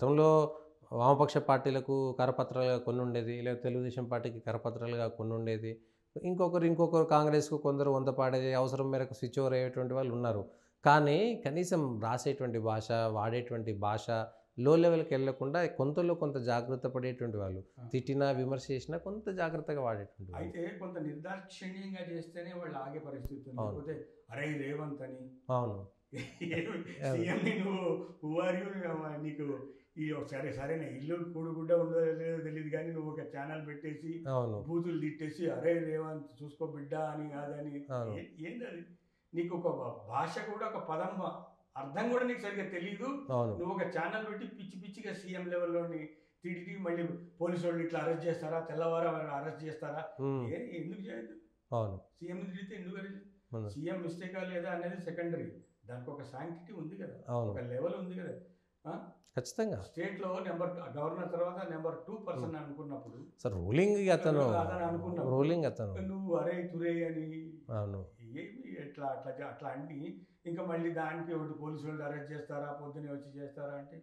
గతంలో వామపక్ష పార్టీలకు కరపత్రాలుగా కొన్ని ఉండేది. లేదా తెలుగుదేశం పార్టీకి కరపత్రాలుగా కొన్ని ఉండేది. ఇంకొకరు కాంగ్రెస్‌కు కొందరు వంత పాడేది. అవసరం మేరకు స్విచ్ ఓవర్ అయ్యేటువంటి వాళ్ళు ఉన్నారు. కానీ కనీసం రాసేటువంటి భాష, వాడేటువంటి భాష లో లెవెల్‌కెళ్ళకుండా కొంతలో కొంత జాగ్రత్త పడేటువంటి వాళ్ళు. ఆ! తిట్టినా, విమర్శ చేసినా కొంత జాగ్రత్తగా వాడేటువంటి వాళ్ళు. అయితే కొంత నిర్దాక్షిణ్యంగా చేస్తేనే వాళ్ళు ఆగే పరిస్థితి ఉంది. అవును. లేకపోతే అరేయ్ రేవంత్ అని అవును. అవును. సీఎంని నువ్వు హూ ఆర్ యూ నీకు ఈ సరే సరేనే ఇల్లు కూడుగుడ్డ ఉందో లేదో తెలియదు కానీ నువ్వు ఒక ఛానల్ పెట్టేసి అవును. బూతులు తిట్టేసి అరే రేవంత్ చూసుకో బిడ్డ అని కాదని అవును. ఏంటది నీకు ఒక భాష కూడా ఒక పదం అర్థం కూడా నీకు సరిగ్గా తెలీదు. అవును. నువ్వు ఒక ఛానల్ పెట్టి పిచ్చి పిచ్చిగా సీఎం లెవెల్లోని తిడిగి మళ్ళీ పోలీసు వాళ్ళు ఇట్లా అరెస్ట్ చేస్తారా తెల్లవారు అరెస్ట్ చేస్తారా హ్మ్. ఎందుకు చేయదు అవును. సీఎం తిడితే ఎందుకు అరెస్ట్ అవును. సీఎం మిస్టేకా లేదా అనేది సెకండరీ దానికి ఒక శాంక్టిటీ ఉంది కదా అవును. ఒక లెవెల్ ఉంది కదా ఖచ్చితంగా. స్టేట్లో గవర్నర్ తర్వాత నెంబర్ 2 పర్సన్ అనుకున్నప్పుడు సార్ రూలింగ్ అతను అతను అనుకున్నావు రూలింగ్ అతను. నువ్వు అరే తురే అని అవును. ఏమి ఎట్లా అట్లా అట్లా అన్ని ఇంకా మళ్ళీ దానికి ఒకటి పోలీసు వాళ్ళు అరెస్ట్ చేస్తారా పొద్దునే వచ్చి చేస్తారా అంటే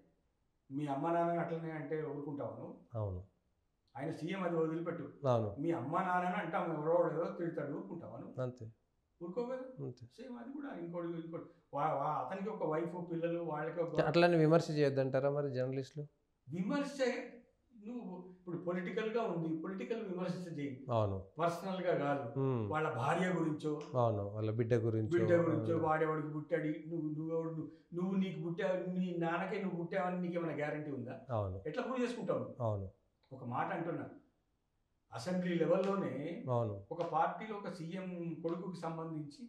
మీ అమ్మ నాన్న అట్లనే అంటే ఊరుకుంటావు నువ్వు అవును. ఆయన సీఎం అది వదిలిపెట్టు అవును. మీ అమ్మ నాన్న అంటాం ఎవరో ఏదో తిడతాడు ఊరుకుంటావా నువ్వు అంతే. ఊరుకో కదా అంతే. సేమ్ అది కూడా ఇంకోటి అతనికి ఒక వైఫ్ పిల్లలు వాళ్ళకి ఒక అట్లని విమర్శ చేయొద్దంటారా మరి జర్నలిస్టులు? విమర్శ నువ్వు ఇప్పుడు పొలిటికల్గా ఉంది పొలిటికల్ విమర్శ చేయి అవును. పర్సనల్గా కాదు హ్మ్. వాళ్ళ భార్య గురించో అవును. వాళ్ళ బిడ్డ గురించో. గురించో వాడేవాడికి పుట్టాడు నువ్వు నీకు పుట్టావు నీ నాన్నకే నువ్వు పుట్టావని నీకు ఏమైనా గ్యారంటీ ఉందా అవును. ఎట్లా ప్రూవ్ చేసుకుంటావు నువ్వు? అవును. ఒక మాట అంటున్నా అసెంబ్లీ లెవెల్లోనే అవును. ఒక పార్టీలో ఒక సీఎం కొడుకుకి సంబంధించి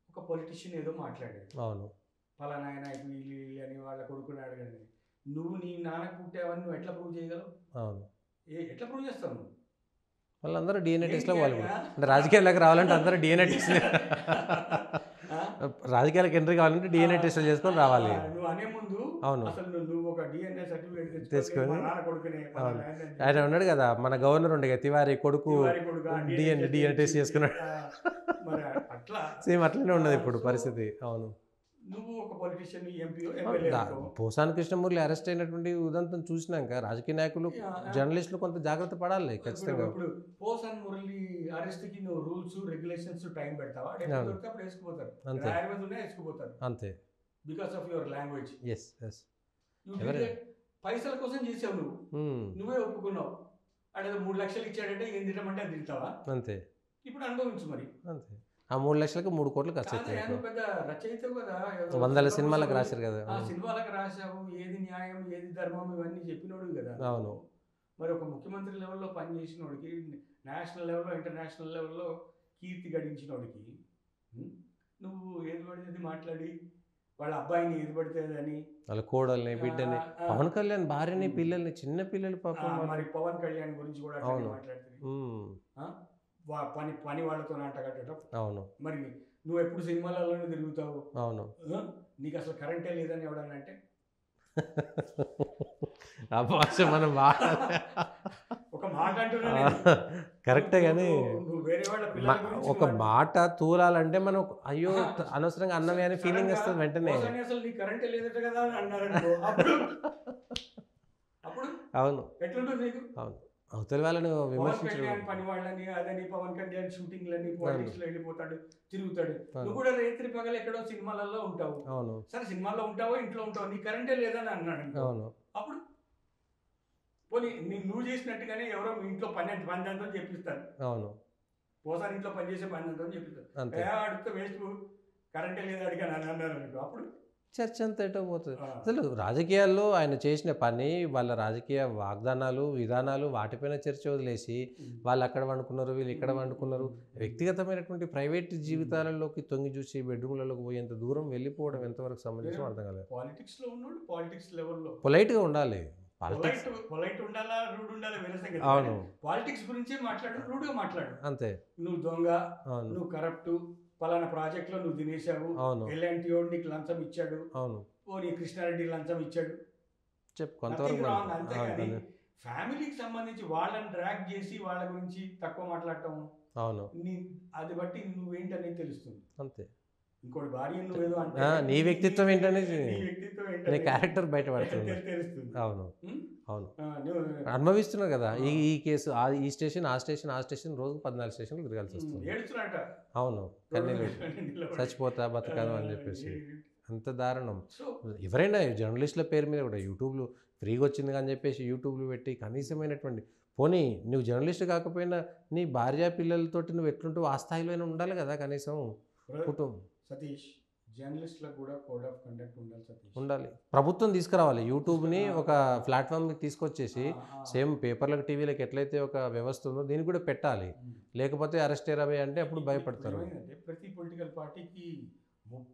ఒక పొలిటీషియన్ ఏదో మాట్లాడాడు అవును. పలానా ఆయన వీళ్ళు అని వాళ్ళ కొడుకుని అడగండి నువ్వు నీ నాన్నకు పుట్టావని నువ్వు ఎట్లా ప్రూవ్ చేయగలవు అవును. ఎట్లా ప్రూవ్ చేస్తావు నువ్వు వాళ్ళందరూ డీఎన్ఏ టెస్ట్‌లో ఏంటి వాళ్ళు అని, అంటే రాజకీయాల్లోకి రావాలంటే అందరూ డీఎన్ఏ టెస్ట్‌లే. ఆ? రాజకీయాలకు ఎంట్రీ కావాలంటే డీఎన్ఏ టెస్టులు చేసుకొని రావాలి. నువ్వు అనే ముందు అవును. అసలు నువ్వు ఒక డిఎన్ఏ సర్టిఫికేట్ తెచ్చుకొని తెచ్చుకొని మా నాన్న కొడుకునే అవును. పలానా ఆయన అని ఆయన చెప్పి, ఉన్నాడు కదా! మన గవర్నర్ ఉండే తివారీ కొడుకు తివారీ కొడుకు డీఎన్ఏ టెస్ట్ చేసుకున్నాడు. మరి అట్లా సేమ్ అట్లనే ఉన్నది ఇప్పుడు సో పరిస్థితి. అవును. నువ్వు ఒక పొలిటీషియన్ ఎంపీఓ అవును. ఎమ్మెల్యే అనుకో పోసాని కృష్ణమూర్తి అరెస్ట్ అయినటువంటి ఉదంతం చూసినాక రాజకీయ నాయకులు, జర్నలిస్టులు కొంత జాగ్రత్త పడాలి ఇప్పుడు ఖచ్చితంగా. ఇప్పుడు పోసన్ మురళి అరెస్ట్కి నువ్వు రూల్స్ రెగ్యులేషన్స్ టైం పెడతావా ఎప్పుడు అవును. దొరికితే అప్పుడు వేసుకుపోతారు అంతే. డ్రైవర్ మీద ఉన్నా వేసుకుపోతారు అంతే. Because of your language yes. Yes. ఎవరు? పైసల కోసం చేసావు నువ్వు హ్మ్. నువ్వే ఒప్పుకున్నావు అంటే 3 లక్షలు ఇచ్చాడంటే ఏం తినమంటే అది తింటావా అంతే. ఇప్పుడు అనుభవించు మరి అంతే. ఆ 3,00,000కి 3,00,00,000 ఖర్చు కాదే అవుతాయి. నువ్వు పెద్ద రచయితవు కదా ఏదో వందల సినిమాలకు పుస్తకం రాశారు కదా! సినిమాలకు రాశావు ఏది న్యాయం ఏది ధర్మం ఇవన్నీ చెప్పినోడు కదా అవును. మరి ఒక ముఖ్యమంత్రి లెవెల్లో పనిచేసినోడికి నేషనల్ లెవెల్లో ఇంటర్నేషనల్ లెవెల్లో కీర్తి గడించినోడికి ఉం? నువ్వు ఏది పడితే మాట్లాడి వాళ్ళ అబ్బాయిని ఏది పడితే అని వాళ్ళ కోడల్ని, బిడ్డని, పవన్ కళ్యాణ్ భార్యని, ఉం. పిల్లల్ని, చిన్న పిల్లలు పాపం మరి వాళ్ళు. పవన్ కళ్యాణ్ గురించి కూడా అట్లనే అవును. మాట్లాడుతుంది హ్మ్. పని పని వాళ్ళతో అంటగట్టడం అవును. మరి నువ్వు ఎప్పుడు సినిమాలలోనే తిరుగుతావు అవును. నీకు అసలు కరెంటే లేదని ఎవడన్నా అంటే ఆ భాష మనం ఒక మాట అంటున్నా కరెక్టే కానీ నువ్వు వేరే వాళ్ళ పిల్లల గురించి ఒక మాట తూలాలంటే మనం అయ్యో అనవసరంగా అన్నమే అని ఫీలింగ్ సడన్గా వస్తుంది వెంటనే. పోసాని అసలు నీకు కరెంటే లేదట కదా అని అన్నారనుకో అప్పుడు అప్పుడు అవును. ఎట్లుంటుంది నీకు అవును. అవతలి వాళ్ళని పవన్ విమర్శించడం. కళ్యాణ్ పని వాళ్ళని అదని పవన్ కళ్యాణ్ షూటింగ్లని పాలిటిక్స్ లో వెళ్ళిపోతాడు తిరుగుతాడు అవును. నువ్వు కూడా రేత్రి పగలు ఎక్కడో సినిమాలలో ఉంటావు అవును. సరే సినిమాల్లో ఉంటావో ఇంట్లో ఉంటావు నీ కరెంటే లేదని అన్నాడు అనుకో. అవును. అప్పుడు పోనీ నువ్వు చేసినట్టుగానే ఎవరో మీ ఇంట్లో పని అంతా చెప్పిస్తారు అవును. పోసారి ఇంట్లో పని చేసే పని అంతా చెప్పిస్తారు అంతే. అడిగితే వేస్ట్ కరెంటే లేదా అడిగాను అని అన్నారు అనుకో అప్పుడు చర్చ అంతా ఎటో పోతుంది. ఆ, అసలు రాజకీయాల్లో ఆయన చేసిన పని, వాళ్ళ రాజకీయ వాగ్దానాలు, విధానాలు వాటిపైన చర్చ వదిలేసి వాళ్ళు అక్కడ వండుకున్నారు, వీళ్ళు ఇక్కడ వండుకున్నారు, వ్యక్తిగతమైనటువంటి ప్రైవేట్ జీవితాలలోకి తొంగి చూసి బెడ్రూమ్లలోకి పోయేంత దూరం వెళ్ళిపోవడం ఎంతవరకు సంబంధించో అర్థం కాలేదు. పాలిటిక్స్ లో ఉన్నాడు పాలిటిక్స్ లెవెల్లో పొలైట్గా ఉండాలి. పాలిటిక్స్. పొలైట్ ఉండాలా రూడ్ ఉండాలా వేరే సంగతి అవును. పాలిటిక్స్ గురించే మాట్లాడు రూడ్గా మాట్లాడు అంతే. నువ్వు దొంగ అవును. నువ్వు కరప్ట్ పలానా ప్రాజెక్ట్లో నువ్వు తినేసావు అవును. ఎలాంటి వాడు నీకు లంచం ఇచ్చాడు అవును. ఓ నీ కృష్ణారెడ్డి లంచం ఇచ్చాడు చెప్పు Nothing కొంతవరకు wrong, మనం. అంతేగాని అవును. ఫ్యామిలీకి సంబంధించి వాళ్ళని డ్రాగ్ చేసి వాళ్ళ గురించి తక్కువ మాట్లాడటం అవును. నీ అది బట్టి నువ్వేంటనేది తెలుస్తుంది అంతే. ఇంకోటి భార్య నువ్వేదో అంటే నీ వ్యక్తిత్వం ఏంటనేది నీ వ్యక్తిత్వం నీ ఏంటనేది క్యారెక్టర్ బయటపడుతుంది. తెలుస్తుంది. అవును, అవును. నువ్వు అనుభవిస్తున్నారు కదా ఈ ఈ కేసు, ఈ స్టేషన్ ఆ స్టేషన్ ఆ స్టేషన్, రోజు 14 స్టేషన్లు తిరగాల్సి వస్తుంది. ఏడుస్తున్నట అవును, కన్నీళ్ళు చచ్చిపోతా బతకాను అని చెప్పేసి. అంత దారుణం. సో ఎవరైనా జర్నలిస్టుల పేరు మీద కూడా యూట్యూబ్లో ఫ్రీగా వచ్చింది అని చెప్పేసి యూట్యూబ్లో పెట్టి కనీసమైనటువంటి, పోనీ నువ్వు జర్నలిస్ట్ కాకపోయినా నీ భార్య పిల్లలతోటి నువ్వు ఎట్లుంటావు ఆ స్థాయిలో ఉండాలి కదా కనీసం. కుటుంబం సతీష్, జర్నలిస్టులకు కూడా కోడ్ ఆఫ్ కండక్ట్ ఉండాలి సతీష్. ఉండాలి. ప్రభుత్వం తీసుకురావాలి యూట్యూబ్ని ఒక ప్లాట్ఫామ్కి తీసుకొచ్చేసి, సేమ్ పేపర్లకు టీవీలకు ఎట్లయితే ఒక వ్యవస్థ ఉందో దీన్ని కూడా పెట్టాలి. లేకపోతే అరెస్ట్ అయ్యారు అంటే అప్పుడు భయపడతారు. ప్రతి పొలిటికల్ పార్టీకి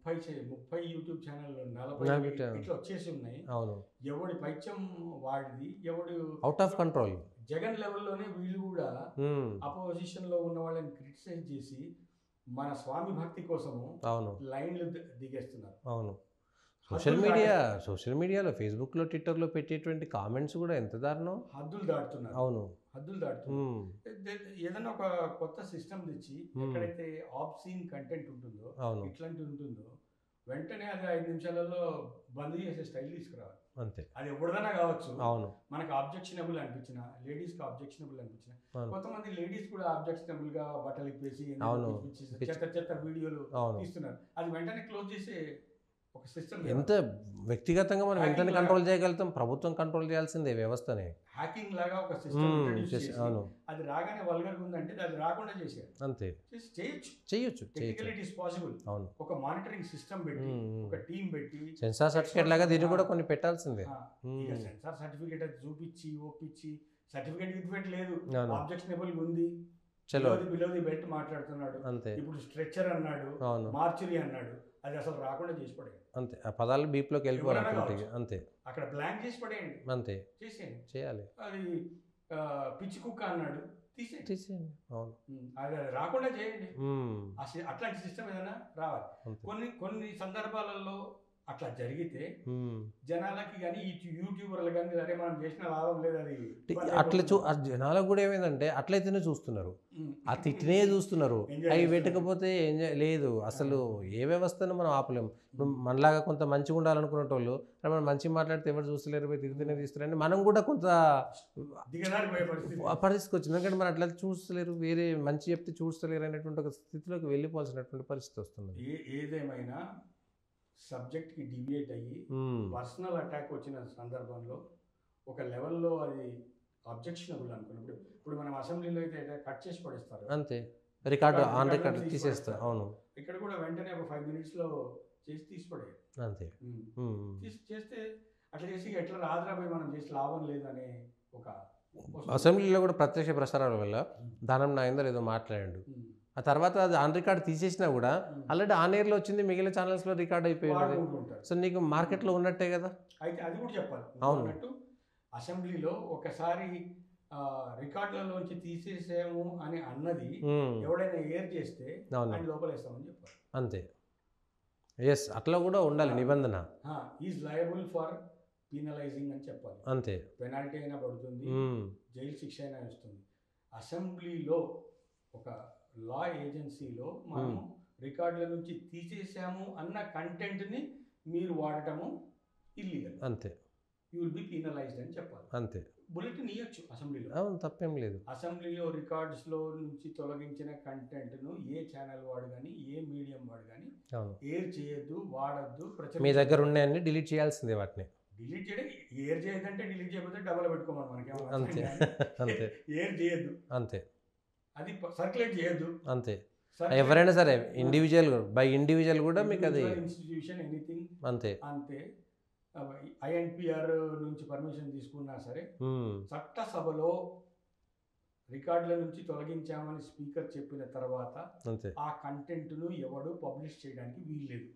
30 యూట్యూబ్ ఛానల్ 40 ఇట్లా వచ్చేసి ఉన్నాయి. అవును, ఎవడి పైత్యం వాడిది, ఎవడు అవుట్ ఆఫ్ కంట్రోల్. జగన్ లెవెల్లోనే వీళ్ళు కూడా అపోజిషన్ లో ఉన్న వాళ్ళని క్రిటిసైజ్ చేసి మన స్వామి భక్తి కోసము అవును లైన్లు దిగేస్తున్నారు. అవును, సోషల్ మీడియాలో ఫేస్బుక్లో ట్విట్టర్లో పెట్టేటువంటి కామెంట్స్ కూడా ఎంత దారుణం. హద్దులు దాటుతున్నారు. అవును, హద్దులు దాటుతున్నారు. ఏదైనా ఒక కొత్త సిస్టమ్ తెచ్చి ఎక్కడైతే ఆబ్సీన్ కంటెంట్ ఉంటుందో, అవును, ఇట్లాంటి ఉంటుందో వెంటనే అది 5 నిమిషాలలో బంద్ చేసే స్టైల్ తీసుకురావాలి. అంతే. అది ఎవరిదైనా కావచ్చు. అవును, మనకు ఆబ్జెక్షనబుల్ అనిపించిన, లేడీస్కి ఆబ్జెక్షనబుల్ అనిపించిన, కొంతమంది లేడీస్ కూడా ఆబ్జెక్షనబుల్ గా బట్టలు ఇప్పేసి చెత్త వీడియోలు తీస్తున్నారు. అది వెంటనే క్లోజ్ చేసే ఒక సిస్టమ్. ఎంత వ్యక్తిగతంగా మనం ఎంత కంట్రోల్ చేయగలుగుతాం? ప్రభుత్వం కంట్రోల్ చేయాల్సిందే వ్యవస్థనే. హ్యాకింగ్ లాగా ఒక సిస్టమ్, అది రాగానే వల్గర్ ఉందంటే అది రాకుండా చేసేది. అంతే, చేయొచ్చు. Technical it is possible. అవును, ఒక మానిటరింగ్ సిస్టమ్ పెట్టి, ఒక టీం పెట్టి, సెన్సార్ సర్టిఫికేట్ లాగా దీన్ని కూడా కొన్ని పెట్టాల్సిందే. సెన్సార్ సర్టిఫికేట్ అది చూపించి ఒప్పించి, సర్టిఫికేట్ గిఫికేట్ లేదు, ఆబ్జెక్షనబుల్ ఉంది, బిలో ది బెల్ట్ మాట్లాడుతున్నాడు, అంతే. ఇప్పుడు స్ట్రెచర్ అన్నాడు, మార్చురీ అన్నాడు, అది అసలు రాకుండా చేసి పడేయండి. అంతే, ఆ పదాలు బీప్లోకి వెళ్ళిపోవాలి. అంతే, అక్కడ బ్లాంక్ చేసి పడేయండి. అంతే, చేయాలి. అది పిచ్చి కుక్క అన్నాడు, తీసేయండి. అవును, అది రాకుండా చేయండి. అట్లాంటి సిస్టమ్ ఏదైనా రావాలి. కొన్ని సందర్భాలలో అట్లా జరిగితే జనాలకి కానీ యూట్యూబర్లు కానీ అరే మనం చేసిన లాభం లేదు, అది అట్లా జనాలకు కూడా ఏమైందంటే అట్లయితేనే చూస్తున్నారు, ఆ తిట్టినే చూస్తున్నారు. అవి పెట్టకపోతే లేదు అసలు. ఏ వ్యవస్థను మనం ఆపలేము. ఇప్పుడు మనలాగా కొంత మంచిగా ఉండాలనుకునే వాళ్ళు మనం మంచిగా మాట్లాడితే ఎవరు చూస్తలేరు, పోయి తిరుగుతూనే తీస్తున్నారని మనం కూడా కొంత పరిస్థితికి వచ్చింది. ఎందుకంటే మనం అట్లా చూస్తలేరు, వేరే మంచి చెప్తే చూస్తలేరు అనేటువంటి ఒక స్థితిలోకి వెళ్ళిపోవాల్సినటువంటి పరిస్థితి వస్తుంది. ఏదేమైనా సబ్జెక్ట్కి డివియేట్ అయ్యి పర్సనల్ అటాక్ వచ్చిన సందర్భంలో ఒక లెవెల్లో అది అబ్జెక్షనబుల్ అనుకున్నప్పుడు, ఇప్పుడు మనం అసెంబ్లీలో అయితే కట్ చేసి పడేస్తారు, అంతే, ఆన్ రికార్డు తీసేస్తారు. అవును, ఇక్కడ కూడా వెంటనే ఒక 5 minutesలో చేసి తీసి పడేయాలి. అంతే, చేస్తే అట్లా చేసి ఎట్లా రాజరాబాయ్ మనం చేసి లాభం లేదనే ఒక అసెంబ్లీలో కూడా ప్రత్యక్ష ప్రసారాల వల్ల దానం నాగేందర్ ఏదో మాట్లాడాడు. ఆ తర్వాత అది ఆన్ రికార్డ్ తీసేసినా కూడా ఆల్రెడీ ఆన్ ఎయిర్లో వచ్చింది, మిగిలిన ఛానల్స్లో రికార్డ్ అయిపోయింది. సో నీకు మార్కెట్లో ఉన్నట్టే కదా. అయితే అది కూడా చెప్పాలి. అవును, అసెంబ్లీలో ఒకసారి రికార్డులలోంచి తీసేసాము అని అన్నది ఎవడైనా ఎయిర్ చేస్తే లోపలేస్తామని చెప్పాలి. అంతే, ఎస్, అట్లా కూడా ఉండాలి నిబంధన. ఈజ్ లయబుల్ ఫర్ పీనలైజింగ్ అని చెప్పాలి. అంతే, పెనాల్టీ అయినా పడుతుంది, జైలు శిక్ష అయినా వస్తుంది. అసెంబ్లీలో ఒక లా ఏజెన్సీలో మనం రికార్డుల నుంచి తీసేసాము అన్న కంటెంట్ని మీరు వాడటము ఇల్లీగల్. అంతే, యూ విల్ బి పీనలైజ్డ్ అని చెప్పాలి. అంతే, బులెటిన్ ఇవ్వచ్చు అసెంబ్లీలో. అవును, తప్పేం లేదు. అసెంబ్లీలో రికార్డ్స్లో నుంచి తొలగించిన కంటెంట్ను ఏ ఛానల్ వాడు కానీ, ఏ మీడియం వాడు కానీ ఎయిర్ చేయొద్దు, వాడద్దు. మీ దగ్గర ఉన్నాయని డిలీట్ చేయాల్సిందే. వాటిని డిలీట్ చేయడం, ఎయిర్ చేయొద్దంటే డిలీట్ చేయకపోతే డబల్ పెట్టుకోమని మనకి. అంతే, అంతే, ఎయిర్ చేయొద్దు, అంతే, అది సర్క్యులేట్ చేయొద్దు, అంతే. ఎవరైనా సరే ఇండివిజువల్ కూడా మీకు అది ఇన్స్టిట్యూషన్ ఎనీథింగ్, అంతే, అంతే. ఐఎన్పిఆర్ నుంచి పర్మిషన్ తీసుకున్నా సరే చట్టసభలో రికార్డుల నుంచి తొలగించామని స్పీకర్ చెప్పిన తర్వాత ఆ కంటెంట్ను ఎవడు పబ్లిష్ చేయడానికి వీల్లేదు.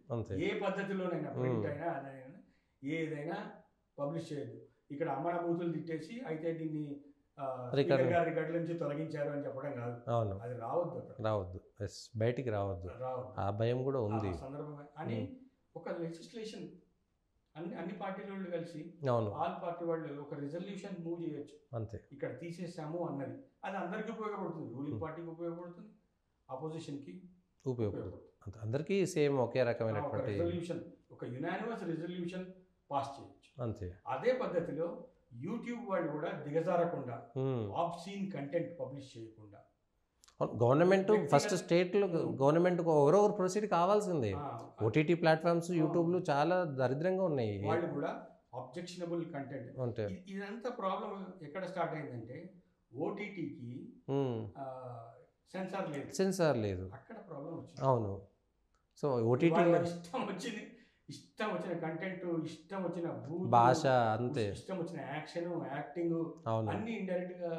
ఏ పద్ధతిలోనైనా, ప్రింట్ అయినా అదైనా ఏదైనా పబ్లిష్ చేయొద్దు. ఇక్కడ అమ్మన బూతులు తిట్టేసి అయితే దీన్ని రికార్డుల నుంచి తొలగించారు అని చెప్పడం కాదు. అవును, అది రావద్దు, బయటికి రావద్దు. ఆ భయం కూడా ఉంది సందర్భం అని ఒక లెజిస్లేషన్ అన్ని పార్టీల వాళ్ళు కలిసి, ఆల్ పార్టీ వాళ్ళు ఒక రిజల్యూషన్ మూవ్ చేయొచ్చు. అంతే, ఇక్కడ తీసేసాము అన్నది అది అందరికీ ఉపయోగపడుతుంది. రూలింగ్ పార్టీకి ఉపయోగపడుతుంది, అపోజిషన్కి ఉపయోగపడుతుంది. అందరికీ సేమ్ ఒకే ఒక రకమైనటువంటి రెజల్యూషన్, ఒక యునానిమస్ రెజల్యూషన్ పాస్ చేయొచ్చు. అంతే. అదే పద్ధతిలో యూట్యూబ్ వాళ్ళు కూడా దిగజారకుండా ఉమ్. ఆబ్సీన్ కంటెంట్ పబ్లిష్ చేయకుండా గవర్నమెంట్ ఫస్ట్ వ్యక్తిగత- స్టేట్లో గవర్నమెంట్ ఒకరొకరు ప్రొసీడ్ కావాల్సిందే. ఆ, ఓటీటీ ప్లాట్ఫామ్స్ యూట్యూబ్లు చాలా దరిద్రంగా ఉన్నాయి. వాళ్ళు కూడా అబ్జెక్షనబుల్ కంటెంట్. అంటే ఇదంతా ప్రాబ్లం ఎక్కడ స్టార్ట్ అయిందంటే ఓటీటీకి సెన్సార్ లేదు, సెన్సార్ లేదు. అక్కడ ప్రాబ్లం వచ్చింది. అవును. సో ఓటీటీ వాళ్ళ ఇష్టం వచ్చిన కంటెంట్, ఇష్టం వచ్చిన బూతు, భాష అంతే. ఇష్టం వచ్చిన యాక్షన్, యాక్టింగ్ అవును అన్ని ఇండైరెక్ట్ గా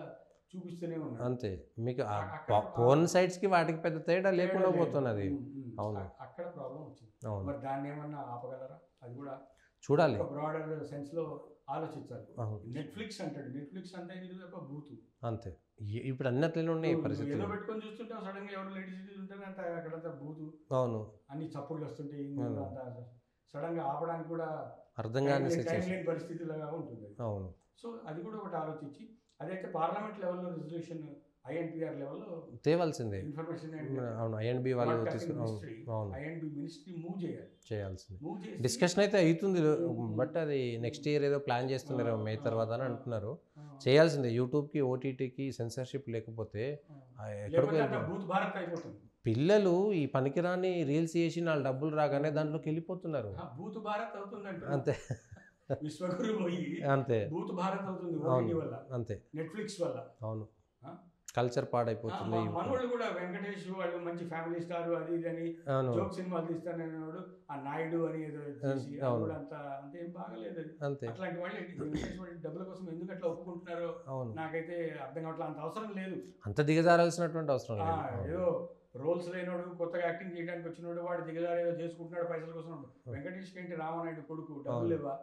చూపిస్తూనే ఉన్నారు. అంతే. మీకు అక్కడ- ఫోన్ సైట్స్కి వాటికి పెద్ద తేడా లేకుండా లేదు. పోతున్నది. అవును. అక్కడ ప్రాబ్లం వచ్చింది. అవును, మరి దాన్ని ఏమన్నా ఆపగలరా? అది కూడా చూడాలి. ఒక బ్రాడర్ సెన్స్ లో ఆలోచించాలి. అవును, నెట్ఫ్లిక్స్ అంటాడు, నెట్ఫ్లిక్స్ అంటే ఇది ఒక బూతు. అంతే. ఇప్పుడు అన్నట్లనే ఉన్నాయి ఏదో పరిస్థితులు. పెట్టుకొని చూస్తుంటాం, సడన్ గా ఎవరు లేడీస్ ఉంటే అంత అక్కడంతా బూతు, అవును, అన్ని చప్పుళ్ళు వస్తుంటాయి. అవును. సడన్ గా ఆపడానికి కూడా అర్థం కాని టైం సిచ్యువేషన్. లేని పరిస్థితిలాగా ఉంటుంది అది. అవును, సో అది కూడా ఒకటి ఆలోచించి, అదైతే పార్లమెంట్ లెవెల్లో రిజల్యూషన్, ఐఎన్పిఆర్ లెవెల్లో తేవాల్సిందే. ఇన్ఫర్మేషన్ అవును, ఐఎన్బి వాళ్ళు అవును ఐఎన్బి మినిస్ట్రీ మూవ్ చేయాలి. చేయాల్సిందే. మూవ్ చేసి డిస్కషన్ అయితే అవుతుంది, బట్ అది నెక్స్ట్ ఇయర్ ఏదో ప్లాన్ చేస్తున్నారు మే తర్వాత అని అంటున్నారు. చేయాల్సిందే. యూట్యూబ్కి ఓటీటీకి సెన్సర్షిప్ లేకపోతే ఎక్కడికి లేకపోతే అంతా భూత్ భారత్ అయిపోతుంది. పిల్లలు ఈ పనికిరాని రీల్స్ చేసి నాలుగు డబ్బులు రాగానే దాంట్లోకి వెళ్ళిపోతున్నారు. భూత్ భారత్ అవుతుందంటే అంతే విశ్వగురు పోయి అంతే. భూత్ భారత్ అవుతుంది అవును ఓటీటీ వల్ల, అంతే. నెట్ఫ్లిక్స్ వల్ల. అవును, ఆ? కల్చర్ పాడైపోతుంది. మనోళ్ళు కూడా వెంకటేష్ వాళ్ళు మంచి ఫ్యామిలీ స్టార్ అది ఇది అని అవును జోక్ సినిమాలు తీస్తానన్నాడు. ఆ నాయుడు అని ఏదో చేసి అది అవును. కూడా అంత ఏం బాగలేదు అది. అంతే. అట్లాంటి వాళ్ళు వెంకటేష్ వాళ్ళు డబ్బుల కోసం ఎందుకు అట్లా ఒప్పుకుంటున్నారో అవును, నాకైతే అర్థం కావట్లేదు. అంత అవసరం లేదు. అంత దిగజారాల్సినటువంటి అవసరం ఆ, లేదు. అవును. ఏదో రోల్స్ లేనోడు, కొత్తగా యాక్టింగ్ చేయడానికి వచ్చినోడు, వాడు దిగజారు ఏదో చేసుకుంటున్నాడు పైసల కోసం. వెంకటేష్ ఏంటి రామనాయుడు కొడుకు, డబ్బులు లేవా?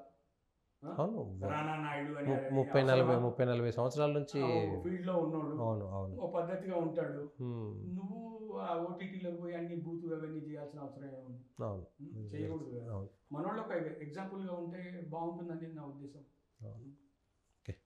అవును. రానా నాయుడు అని 30-40 సంవత్సరాల నుంచి ఫీల్డ్ లో ఉన్నాడు. అవును అవును. ఓ పద్ధతిగా ఉంటాడు. హ్మ్. నువ్వు ఆ ఓటీటీలోకి పోయి అన్ని బూతు అవన్నీ చేయాల్సిన అవసరం ఏముంది? అవును చేయకూడదు కదా. అవును మనోళ్ళు ఒక ఎగ్జాంపుల్ గా ఉంటే బాగుంటుందని నా ఉద్దేశం. అవును.